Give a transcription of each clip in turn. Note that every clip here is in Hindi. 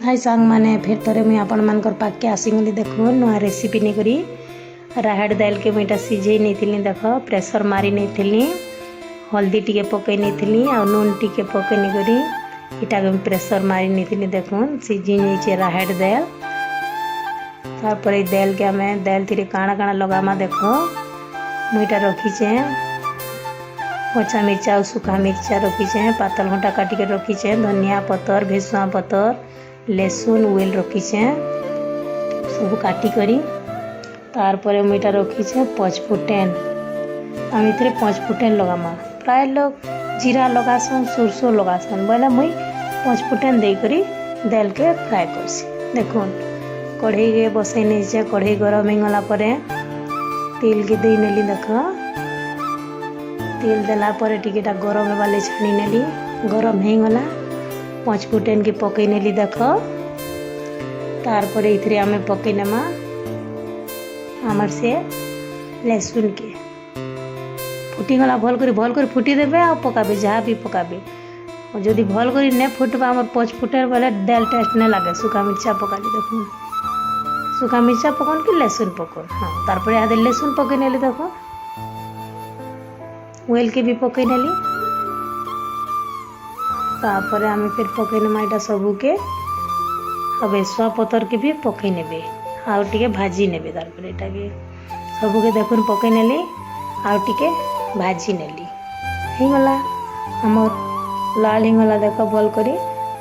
हाय सांग माने फिर थोड़े मुझे आपण मानकर पाके आसीगली देखो नुआ रेसिपी नहीं करी राहड़ दाल के मुझे सीझे नहीं थी देख प्रेसर मारी नहीं थी हल्दी टी पकई नहीं थी आ नून टी पकई नहीं करी इटा प्रेसर मारी नहीं थी देख सीझी नहीं राहड़ दाल तापर दाल के आम दाल थी काଣା काଣା लगामा देख मुईटा रखीचे कच्चा मिर्चा और सूखा मिर्चा रखीचे पातल घंटा काटिके रखीचे धनिया पतर भेसुआ पतर लहसुन उल रखीचे सब काटी करी तारपर मुईटा रखीचे पचफुटेन आम इतने पचफुटेन लगामा प्राय लोग जीरा लगासन सोरसो लगासन बोले मुई पचफुटेन देकरी दाल के फ्राए करसी देखो कढ़ई के बसई नहीं कढ़ई गरम होगला तेल के दे नेली देख तेल देला टिकेटा गरम वाले छाणी नेली गरम होगला पचफुटेन के पकई नेली देख तारपर इथरे आमे पकई नेमा आमर से लहसुन के फुटीगला भल कर फुटी देबे आ पकाबे जहाँ भी पकाबे और जदि भल कर नहीं फुटबा आमर पचफुटेन बोले दाल टेस्ट नहीं लगे सूखा मिर्चा पकाली देखो सूखा मिर्चा पकन कि लहसुन पकन हाँ तारपर यहाँ लहसुन पकई नेली देखो वेल के भी पकई नेली तापर आम फिर पकई नमा यहाँ सबू के बेसुआ पतर के भी पकई नेबे आउ टिके भाजी नेबे तारपर एटा के सबू के देखुन पकई नेली आउ टिके भाजी नेली हिगला हमर लाल हिगला देख भल करी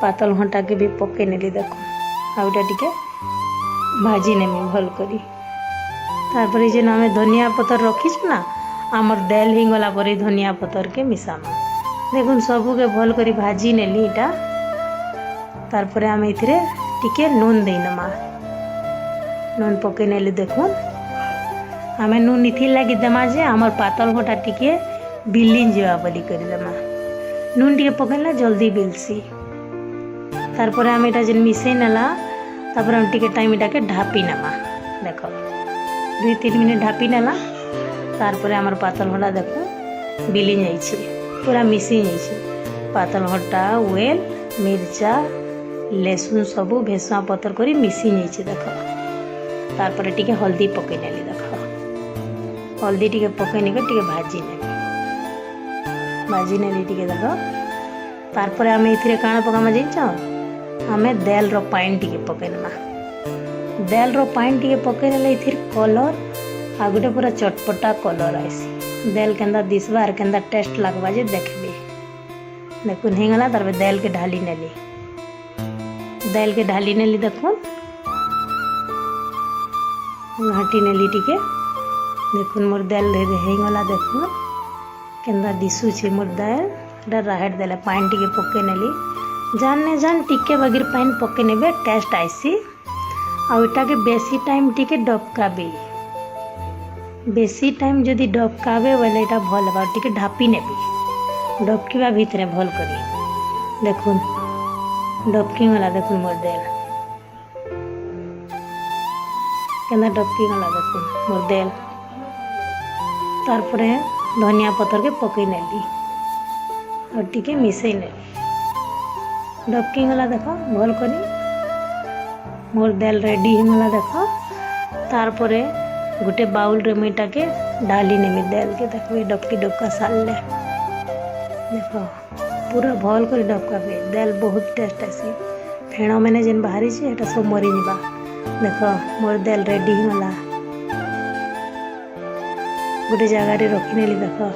पातल घंटा के भी पकई नेली देखो आउ एटा टिके भाजी नेमी भल करी तारपर जे आम धनिया पतर रखीछु ना आमर दाल हिगला पर धनिया पतर के मिसामा देखुन सबू के भल करी भाजी नेली इटा तारपर आम इथरे टिके नून देनमा नून पकई नेली देखुन आम नून इथि लगी देमा जे आमर पातल घटा टिके बिलिन जावा बोली करी देमा नून टिके पकईला जल्दी बिलसी तारपर आम इटा जेन मिसई नेला तापर हम टिके टाइम इटा के ढापी नेमा देख 2-3 मिनट ढापी नेला तारपर आमर पातल घटा देखो बिली जाइए पूरा मिसी जाइए पातल घटा वेल मिर्चा लहसुन सबू भेसुआ पतर करी मिसी जाइए देख तारपर टिके हल्दी पकई नेली देख हल्दी टिके पकई नहीं टिके भाजी नेली टिके देख तारपर आम इथरे काଣା पकामा जाइछ आमे दाल रो पानी टिके पकई नमा दाल रो पानी टिके पकई नेले इथिर कलर आ गोटे पूरा चटपटा कलर आसी दाल केंदा दिसबा आर केंदा टेस्ट लगवा जे देखबे देखुन हिगला तार दाल के ढाली नेली देखुन घाटी नेली टिके देखुन मोर दाल हिगला देखुन केंदा दिसु छे मोर दाल राहड़ दाल पानी टिके पकई नेली जान जान टिके बगिर पानी पकई नेबे टेस्ट आइसी आ एटा के बेसी टाइम टिके डबकाबे बेसी टाइम जदि डबकाबे बोले এটা भल बा टिके ढापी नेबे डबकीबा भितरे भल करी देखुन डबकी गला देखुन मोर दाल केना डबकी गला देखुन मोर दाल तारपरे धनिया पतर के पकई नेली और टिके मिसई नेली डबकी गला देखो भल करी मोर दाल रेडी गला देखो तारपरे गोटे बाउल रे मुईटा के डाली नेमी दाल के देखो डबकी डबका साले देखो पूरा भल कर डबका दाल बहुत टेस्ट आसी फेण मैंने जेन बाहरी से एटा सब मरी निबा देखो मोर दाल रेडी होला गोटे जगह रे रखी नेली देखो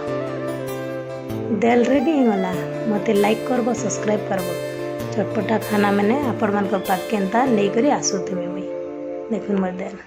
दाल रेडी होला मते लाइक करबो सब्सक्राइब करबो चटपटा खाना मैंने आपण मान पाक केनता नहीं करी आसुथि मुई देखुन मोर दाल।